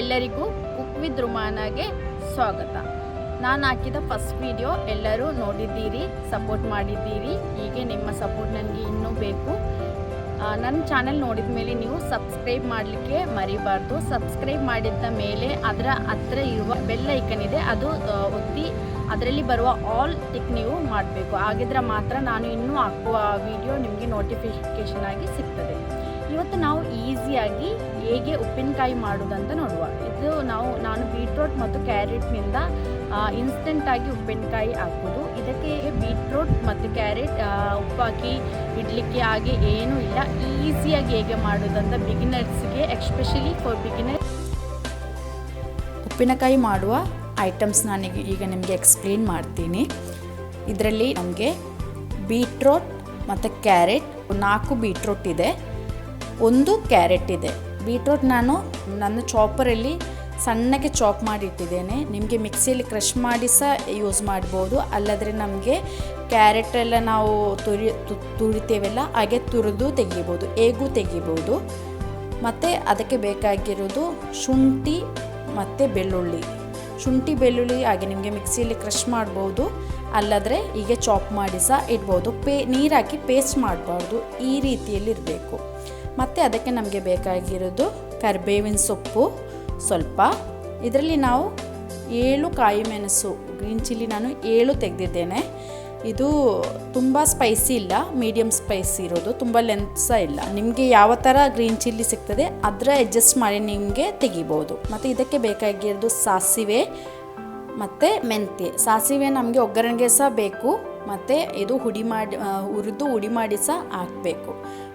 ಎಲ್ಲರಿಗೂ cook with ರುಮಾನಾಗೆ ಸ್ವಾಗತ. ನಾನು ಹಾಕಿದ ಫಸ್ಟ್ ವಿಡಿಯೋ ಎಲ್ಲರೂ ನೋಡಿದ್ದೀರಿ, ಸಪೋರ್ಟ್ ಮಾಡಿದ್ದೀರಿ. ಹೀಗೆ ನಿಮ್ಮ ಸಪೋರ್ಟ್ ನನಗೆ ಇನ್ನೂ ಬೇಕು. ನನ್ನ ಚಾನೆಲ್ ನೋಡಿದ ಮೇಲೆ ನೀವು ಸಬ್ಸ್ಕ್ರೈಬ್ ಮಾಡಲಿಕ್ಕೆ ಮರಿಬಾರ್ದು. ಸಬ್ಸ್ಕ್ರೈಬ್ ಮಾಡಿದ ಮೇಲೆ ಅದರ ಹತ್ರ ಇರುವ ಬೆಲ್ ಐಕನ್ ಇದೆ, ಅದು ಒತ್ತಿ ಅದರಲ್ಲಿ ಬರುವ ಆಲ್ ಟಿಕ್ ನೀವು ಮಾಡಬೇಕು. ಹಾಗಿದ್ರೆ ಮಾತ್ರ ನಾನು ಇನ್ನೂ ಹಾಕುವ ವಿಡಿಯೋ ನಿಮಗೆ ನೋಟಿಫಿಕೇಷನ್ ಆಗಿ ಸಿಗ್ತದೆ. ಇವತ್ತು ನಾವು ಈಸಿಯಾಗಿ ಹೇಗೆ ಉಪ್ಪಿನಕಾಯಿ ಮಾಡೋದಂತ ನೋಡುವ. ಇದು ನಾನು ಬೀಟ್ರೋಟ್ ಮತ್ತು ಕ್ಯಾರೆಟ್ನಿಂದ ಇನ್ಸ್ಟೆಂಟಾಗಿ ಉಪ್ಪಿನಕಾಯಿ ಹಾಕೋದು. ಇದಕ್ಕೆ ಬೀಟ್ರೋಟ್ ಮತ್ತು ಕ್ಯಾರೆಟ್ ಉಪ್ಪು ಹಾಕಿ ಇಡಲಿಕ್ಕೆ ಹಾಗೆ ಏನೂ ಇಲ್ಲ. ಈಸಿಯಾಗಿ ಹೇಗೆ ಮಾಡೋದಂತ ಬಿಗಿನರ್ಸ್ಗೆ, ಎಸ್ಪೆಷಲಿ ಫಾರ್ ಬಿಗಿನರ್. ಉಪ್ಪಿನಕಾಯಿ ಮಾಡುವ ಐಟಮ್ಸ್ ನಾನು ಈಗ ನಿಮಗೆ ಎಕ್ಸ್ಪ್ಲೇನ್ ಮಾಡ್ತೀನಿ. ಇದರಲ್ಲಿ ನಮಗೆ ಬೀಟ್ರೋಟ್ ಮತ್ತು ಕ್ಯಾರೆಟ್, 4 ಬೀಟ್ರೋಟ್ ಇದೆ, 1 ಕ್ಯಾರೆಟ್ ಇದೆ. ಬೀಟ್ರೋಟ್ ನನ್ನ ಚಾಪರಲ್ಲಿ ಸಣ್ಣಗೆ ಚಾಪ್ ಮಾಡಿ ಇಟ್ಟಿದ್ದೇನೆ. ನಿಮಗೆ ಮಿಕ್ಸಿಯಲ್ಲಿ ಕ್ರಷ್ ಮಾಡಿ ಸಹ ಯೂಸ್ ಮಾಡ್ಬೋದು. ಅಲ್ಲದ್ರೆ ನಮಗೆ ಕ್ಯಾರೆಟ್ ಎಲ್ಲ ನಾವು ತುರಿತೇವೆಲ್ಲ ಹಾಗೆ ತುರಿದು ತೆಗಿಬೋದು, ಹೇಗೂ ತೆಗಿಬೋದು. ಮತ್ತು ಅದಕ್ಕೆ ಬೇಕಾಗಿರೋದು ಶುಂಠಿ ಮತ್ತು ಬೆಳ್ಳುಳ್ಳಿ. ಶುಂಠಿ ಬೆಳ್ಳುಳ್ಳಿ ಹಾಗೆ ನಿಮಗೆ ಮಿಕ್ಸಿಯಲ್ಲಿ ಕ್ರಷ್ ಮಾಡ್ಬೋದು, ಅಲ್ಲದ್ರೆ ಹೀಗೆ ಚಾಪ್ ಮಾಡಿ ಸಹ ಇಡ್ಬೋದು. ನೀರು ಹಾಕಿ ಪೇಸ್ಟ್ ಮಾಡಬಾರ್ದು, ಈ ರೀತಿಯಲ್ಲಿ ಇರಬೇಕು. ಮತ್ತು ಅದಕ್ಕೆ ನಮಗೆ ಬೇಕಾಗಿರೋದು ಕರಿಬೇವಿನ ಸೊಪ್ಪು ಸ್ವಲ್ಪ. ಇದರಲ್ಲಿ ನಾವು 7 ಕಾಯಿ ಮೆಣಸು, ಗ್ರೀನ್ ಚಿಲ್ಲಿ ನಾನು 7 ತೆಗೆದಿದ್ದೇನೆ. ಇದು ತುಂಬ ಸ್ಪೈಸಿ ಇಲ್ಲ, ಮೀಡಿಯಮ್ ಸ್ಪೈಸಿ ಇರೋದು, ತುಂಬ ಲೆಂತ್ ಸಹ ಇಲ್ಲ. ನಿಮಗೆ ಯಾವ ಥರ ಗ್ರೀನ್ ಚಿಲ್ಲಿ ಸಿಗ್ತದೆ ಅದರ ಅಡ್ಜಸ್ಟ್ ಮಾಡಿ ನಿಮಗೆ ತೆಗಿಬೋದು. ಮತ್ತು ಇದಕ್ಕೆ ಬೇಕಾಗಿರೋದು ಸಾಸಿವೆ ಮತ್ತು ಮೆಂತ್ಯ. ಸಾಸಿವೆ ನಮಗೆ ಒಗ್ಗರಣೆಗೆ ಸಹ ಬೇಕು, ಮತ್ತು ಇದು ಹುರಿದು ಹುಡಿ ಮಾಡಿ ಸಹ ಹಾಕಬೇಕು.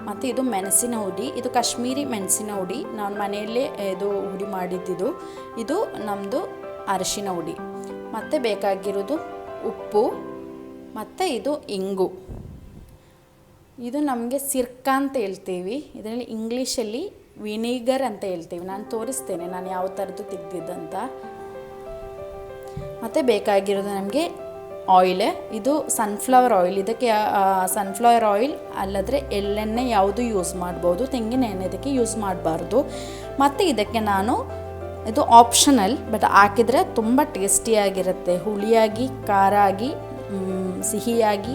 ಮತ್ತು ಇದು ಮೆಣಸಿನ ಹುಡಿ, ಇದು ಕಾಶ್ಮೀರಿ ಮೆಣಸಿನ ಹುಡಿ, ನಾನು ಮನೆಯಲ್ಲೇ ಇದು ಹುಡಿ ಮಾಡಿದ್ದಿದ್ದು. ಇದು ನಮ್ಮದು ಅರಿಶಿನ ಹುಡಿ. ಮತ್ತು ಬೇಕಾಗಿರೋದು ಉಪ್ಪು, ಮತ್ತು ಇದು ಇಂಗು. ಇದು ನಮಗೆ ಸಿರ್ಕ ಅಂತ ಹೇಳ್ತೀವಿ, ಇದರಲ್ಲಿ ಇಂಗ್ಲೀಷಲ್ಲಿ ವಿನಿಗರ್ ಅಂತ ಹೇಳ್ತೀವಿ. ನಾನು ತೋರಿಸ್ತೇನೆ ನಾನು ಯಾವ ಥರದ್ದು ತೆಗೆದಿದ್ದಂತ. ಮತ್ತು ಬೇಕಾಗಿರೋದು ನಮಗೆ ಆಯಿಲ್, ಇದು ಸನ್ಫ್ಲವರ್ ಆಯಿಲ್. ಇದಕ್ಕೆ ಸನ್ಫ್ಲವರ್ ಆಯಿಲ್ ಅಲ್ಲದ್ರೆ ಎಳ್ಳೆಣ್ಣೆ ಯಾವುದು ಯೂಸ್ ಮಾಡ್ಬೋದು, ತೆಂಗಿನ ಎಣ್ಣೆ ಇದಕ್ಕೆ ಯೂಸ್ ಮಾಡಬಾರ್ದು. ಮತ್ತು ಇದಕ್ಕೆ ಇದು ಆಪ್ಷನಲ್, ಬಟ್ ಹಾಕಿದರೆ ತುಂಬ ಟೇಸ್ಟಿಯಾಗಿರುತ್ತೆ. ಹುಳಿಯಾಗಿ, ಖಾರ ಆಗಿ, ಸಿಹಿಯಾಗಿ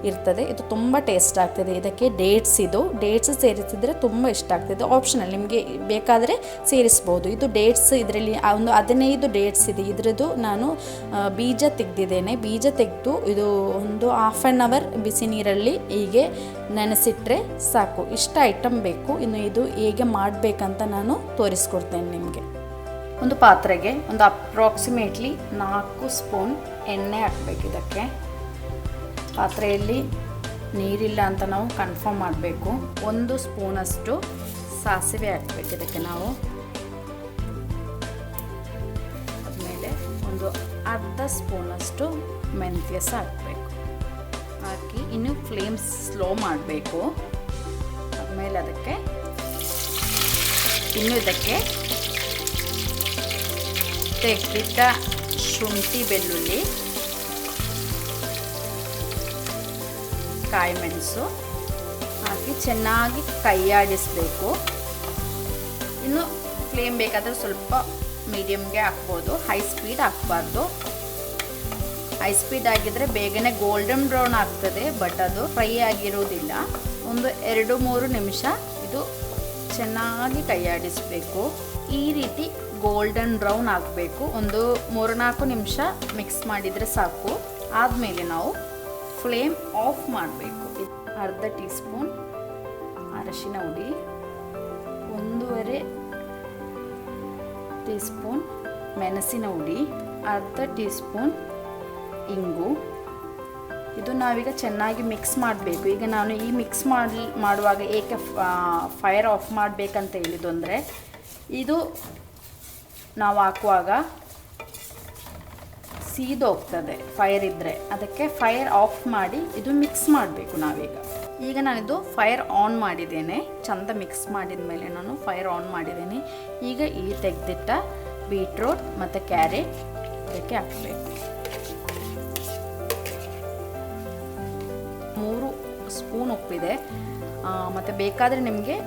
ಇರ್ತದೆ. ಇದು ತುಂಬ ಟೇಸ್ಟ್ ಆಗ್ತದೆ. ಇದಕ್ಕೆ ಡೇಟ್ಸ್ ಸೇರಿಸಿದರೆ ತುಂಬ ಇಷ್ಟ ಆಗ್ತದೆ. ಆಪ್ಷನಲ್, ನಿಮಗೆ ಬೇಕಾದರೆ ಸೇರಿಸ್ಬೋದು. ಇದು ಡೇಟ್ಸ್, ಇದರಲ್ಲಿ ಒಂದು 15 ಡೇಟ್ಸ್ ಇದೆ. ಇದರದ್ದು ನಾನು ಬೀಜ ತೆಗೆದಿದ್ದೇನೆ. ಬೀಜ ತೆಗೆದು ಇದು ಒಂದು 1/2 ಅವರ್ ಬಿಸಿ ನೀರಲ್ಲಿ ಹೀಗೆ ನೆನೆಸಿಟ್ರೆ ಸಾಕು. ಇಷ್ಟ ಐಟಮ್ ಬೇಕು. ಇನ್ನು ಇದು ಹೇಗೆ ಮಾಡಬೇಕಂತ ನಾನು ತೋರಿಸ್ಕೊಡ್ತೇನೆ ನಿಮಗೆ. ಒಂದು ಪಾತ್ರೆಗೆ ಒಂದು ಅಪ್ರಾಕ್ಸಿಮೇಟ್ಲಿ 4 ಸ್ಪೂನ್ ಎಣ್ಣೆ ಹಾಕಬೇಕು. ಇದಕ್ಕೆ ಪಾತ್ರೆಯಲ್ಲಿ ನೀರಿಲ್ಲ ಅಂತ ನಾವು ಕನ್ಫರ್ಮ್ ಮಾಡಬೇಕು. 1 ಸ್ಪೂನಷ್ಟು ಸಾಸಿವೆ ಹಾಕಬೇಕು ಇದಕ್ಕೆ ನಾವು. ಆದಮೇಲೆ ಒಂದು ಅರ್ಧ ಸ್ಪೂನಷ್ಟು ಮೆಂತ್ಯ ಸಹ ಹಾಕಬೇಕು. ಹಾಕಿ ಇನ್ನು ಫ್ಲೇಮ್ ಸ್ಲೋ ಮಾಡಬೇಕು. ಆದಮೇಲೆ ಇದಕ್ಕೆ ತೆಗೆದಿಟ್ಟ ಶುಂಠಿ ಬೆಳ್ಳುಳ್ಳಿ, ಕಾಯಿ ಮೆಣಸು ಹಾಕಿ ಚೆನ್ನಾಗಿ ಕೈಯಾಡಿಸಬೇಕು. ಇನ್ನು ಫ್ಲೇಮ್ ಬೇಕಾದರೆ ಸ್ವಲ್ಪ ಮೀಡಿಯಮ್ಗೆ ಹಾಕ್ಬೋದು, ಹೈ ಸ್ಪೀಡ್ ಹಾಕಬಾರ್ದು. ಹೈ ಸ್ಪೀಡ್ ಆಗಿದ್ದರೆ ಬೇಗನೆ ಗೋಲ್ಡನ್ ಬ್ರೌನ್ ಆಗ್ತದೆ, ಬಟ್ ಅದು ಫ್ರೈ ಆಗಿರೋದಿಲ್ಲ. ಒಂದು 2-3 ನಿಮಿಷ ಇದು ಚೆನ್ನಾಗಿ ಕೈಯಾಡಿಸಬೇಕು. ಈ ರೀತಿ ಗೋಲ್ಡನ್ ಬ್ರೌನ್ ಆಗಬೇಕು. ಒಂದು 3-4 ನಿಮಿಷ ಮಿಕ್ಸ್ ಮಾಡಿದರೆ ಸಾಕು. ಆದಮೇಲೆ ನಾವು ಫ್ಲೇಮ್ ಆಫ್ ಮಾಡಬೇಕು. ಅರ್ಧ ಟೀ ಸ್ಪೂನ್ ಅರಿಶಿನ ಹುಡಿ, 1.5 ಟೀ ಸ್ಪೂನ್ ಮೆಣಸಿನ ಹುಡಿ, ಅರ್ಧ ಟೀ ಸ್ಪೂನ್ ಇಂಗು. ಇದು ನಾವೀಗ ಚೆನ್ನಾಗಿ ಮಿಕ್ಸ್ ಮಾಡಬೇಕು. ಈಗ ನಾನು ಈ ಮಿಕ್ಸ್ ಮಾಡುವಾಗ ಏಕೆ ಫೈರ್ ಆಫ್ ಮಾಡಬೇಕಂತ ಹೇಳಿದ್ದು ಅಂದರೆ, ಇದು ನಾವು ಹಾಕುವಾಗ ಸೀದೋಗ್ತದೆ ಫೈರ್ ಇದ್ದರೆ. ಅದಕ್ಕೆ ಫೈರ್ ಆಫ್ ಮಾಡಿ ಇದು ಮಿಕ್ಸ್ ಮಾಡಬೇಕು ನಾವೀಗ. ಈಗ ನಾನಿದು ಫೈರ್ ಆನ್ ಮಾಡಿದ್ದೇನೆ. ಚಂದ ಮಿಕ್ಸ್ ಮಾಡಿದ ಮೇಲೆ ನಾನು ಫೈರ್ ಆನ್ ಮಾಡಿದ್ದೇನೆ. ಈಗ ಈ ತೆಗೆದಿಟ್ಟ ಬೀಟ್ರೋಟ್ ಮತ್ತು ಕ್ಯಾರೆಟ್ ಇದಕ್ಕೆ ಹಾಕಬೇಕು. 3 ಸ್ಪೂನ್ ಉಪ್ಪಿದೆ, ಮತ್ತು ಬೇಕಾದರೆ ನಿಮಗೆ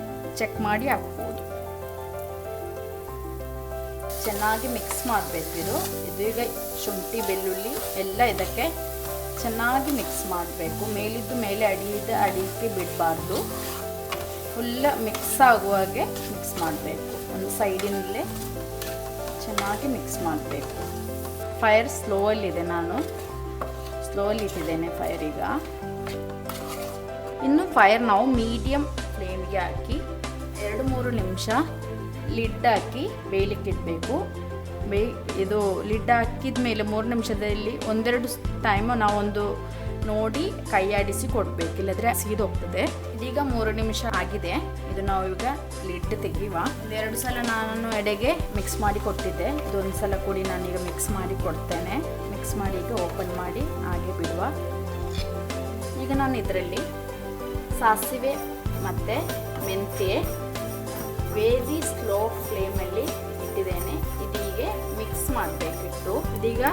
ಚೆಕ್ ಮಾಡಿ ಹಾಕ್ಬೋದು. ಚೆನ್ನಾಗಿ ಮಿಕ್ಸ್ ಮಾಡಬೇಕು. ಇದೀಗ ಶುಂಠಿ ಬೆಳ್ಳುಳ್ಳಿ ಎಲ್ಲ ಇದಕ್ಕೆ ಚೆನ್ನಾಗಿ ಮಿಕ್ಸ್ ಮಾಡಬೇಕು. ಮೇಲಿದ್ದು ಮೇಲೆ ಅಡಿಗೆ ಬಿಡಬಾರ್ದು. ಫುಲ್ಲ ಮಿಕ್ಸ್ ಆಗುವಾಗೆ ಮಿಕ್ಸ್ ಮಾಡಬೇಕು. ಒಂದು ಸೈಡಿನಲ್ಲೇ ಚೆನ್ನಾಗಿ ಮಿಕ್ಸ್ ಮಾಡಬೇಕು. ಫೈರ್ ಸ್ಲೋವಲ್ಲಿದೆ, ನಾನು ಸ್ಲೋವಲ್ಲಿ ಇಟ್ಟಿದ್ದೇನೆ ಫೈರ್. ಈಗ ಇನ್ನು ಫೈರ್ ನಾವು ಮೀಡಿಯಮ್ ಫ್ಲೇಮ್ಗೆ ಹಾಕಿ 2-3 ನಿಮಿಷ ಲಿಡ್ ಹಾಕಿ ಬೇಯಲಿಕ್ಕೆ ಇಡಬೇಕು. ಇದು ಲಿಡ್ ಹಾಕಿದ ಮೇಲೆ 3 ನಿಮಿಷದಲ್ಲಿ ಒಂದೆರಡು ಟೈಮು ನಾವೊಂದು ನೋಡಿ ಕೈ ಆಡಿಸಿ ಕೊಡಬೇಕು, ಇಲ್ಲದ್ರೆ ಸೀದೋಗ್ತದೆ. ಇದೀಗ 3 ನಿಮಿಷ ಆಗಿದೆ. ಇದು ನಾವು ಈಗ ಲಿಡ್ ತೆಗಿಯುವ. 2 ಸಲ ನಾನು ಎಡೆಗೆ ಮಿಕ್ಸ್ ಮಾಡಿ ಕೊಟ್ಟಿದ್ದೆ. ಇದೊಂದು ಸಲ ಕೂಡ ನಾನೀಗ ಮಿಕ್ಸ್ ಮಾಡಿ ಕೊಡ್ತೇನೆ. ಮಿಕ್ಸ್ ಮಾಡಿ ಈಗ ಓಪನ್ ಮಾಡಿ ಹಾಗೆ ಬಿಡುವ. ಈಗ ನಾನು ಇದರಲ್ಲಿ ಸಾಸಿವೆ ಮತ್ತು ಮೆಂತ್ಯೆ ವೇದಿ ಸ್ಲೋ ಫ್ಲೇಮಲ್ಲಿ ಇಟ್ಟಿದ್ದೇನೆ. ಇದೀಗೆ ಮಿಕ್ಸ್ ಮಾಡಬೇಕಿತ್ತು. ಇದೀಗ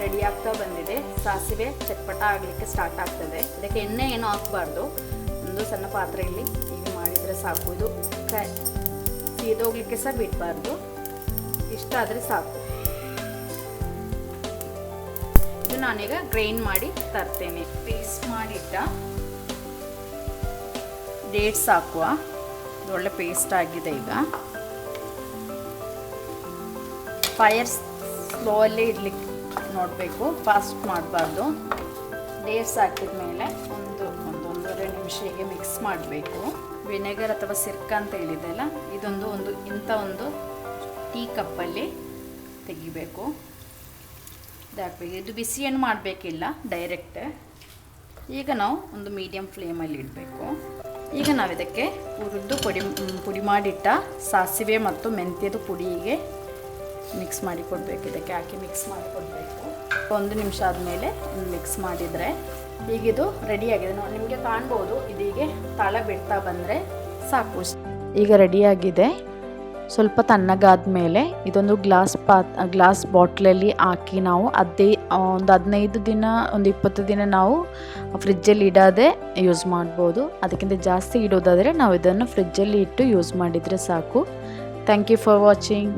ರೆಡಿ ಆಗ್ತಾ ಬಂದಿದೆ. ಸಾಸಿವೆ ಚಟ್ಪಟ ಆಗಲಿಕ್ಕೆ ಸ್ಟಾರ್ಟ್ ಆಗ್ತದೆ. ಇದಕ್ಕೆ ಎಣ್ಣೆ ಏನೂ ಹಾಕಬಾರ್ದು. ಒಂದು ಸಣ್ಣ ಪಾತ್ರೆಯಲ್ಲಿ ಹೀಗೆ ಮಾಡಿದರೆ ಸಾಕು. ಇದು ಸೀದೋಗ್ಲಿಕ್ಕೆ ಸಹ ಬಿಡಬಾರ್ದು. ಇಷ್ಟ ಆದರೆ ಸಾಕು. ಇದು ನಾನೀಗ ಗ್ರೈಂಡ್ ಮಾಡಿ ತರ್ತೇನೆ. ಪೇಸ್ಟ್ ಮಾಡಿಟ್ಟ ಡೇಟ್ಸ್ ಹಾಕುವ. ಒಳ್ಳೆ ಪೇಸ್ಟ್ ಆಗಿದೆ. ಈಗ ಫೈರ್ ಸ್ಲೋವಲ್ಲಿ ಇಡ್ಲಿಕ್ಕೆ ನೋಡಬೇಕು, ಫಾಸ್ಟ್ ಮಾಡಬಾರ್ದು. ಡೇಟ್ಸ್ ಹಾಕಿದ ಮೇಲೆ ಒಂದೂವರೆ ನಿಮಿಷ ಹೀಗೆ ಮಿಕ್ಸ್ ಮಾಡಬೇಕು. ವಿನೆಗರ್ ಅಥವಾ ಸಿರ್ಕ ಅಂತ ಹೇಳಿದೆಲ್ಲ, ಇದೊಂದು ಇಂಥ ಒಂದು ಟೀ ಕಪ್ಪಲ್ಲಿ ತೆಗಿಬೇಕು. ಇದಾಗಬೇಕು. ಇದು ಬಿಸಿ ಏನು ಮಾಡಬೇಕಿಲ್ಲ, ಡೈರೆಕ್ಟ್. ಈಗ ನಾವು ಒಂದು ಮೀಡಿಯಮ್ ಫ್ಲೇಮಲ್ಲಿ ಇಡಬೇಕು. ಈಗ ನಾವು ಇದಕ್ಕೆ ಹುರಿದು ಪುಡಿ ಮಾಡಿಟ್ಟ ಸಾಸಿವೆ ಮತ್ತು ಮೆಂತ್ಯದ ಪುಡಿಗೆ ಮಿಕ್ಸ್ ಮಾಡಿ ಕೊಡಬೇಕು. ಇದಕ್ಕೆ ಹಾಕಿ ಮಿಕ್ಸ್ ಮಾಡಿ ಕೊಡಬೇಕು. 1 ನಿಮಿಷ ಆದಮೇಲೆ ಮಿಕ್ಸ್ ಮಾಡಿದರೆ ಈಗಿದು ರೆಡಿಯಾಗಿದೆ. ನಿಮಗೆ ಕಾಣ್ಬೋದು, ಇದೀಗೆ ತಳ ಬಿಡ್ತಾ ಬಂದರೆ ಸಾಕು. ಈಗ ರೆಡಿಯಾಗಿದೆ. ಸ್ವಲ್ಪ ತಣ್ಣಗಾದ ಮೇಲೆ ಇದೊಂದು ಗ್ಲಾಸ್ ಬಾಟ್ಲಲ್ಲಿ ಹಾಕಿ ನಾವು ಒಂದು 15 ದಿನ 20 ದಿನ ನಾವು ಫ್ರಿಜ್ಜಲ್ಲಿ ಇಡೋದೇ ಯೂಸ್ ಮಾಡ್ಬೋದು. ಅದಕ್ಕಿಂತ ಜಾಸ್ತಿ ಇಡೋದಾದರೆ ನಾವು ಇದನ್ನು ಫ್ರಿಜ್ಜಲ್ಲಿ ಇಟ್ಟು ಯೂಸ್ ಮಾಡಿದರೆ ಸಾಕು. Thank you for watching.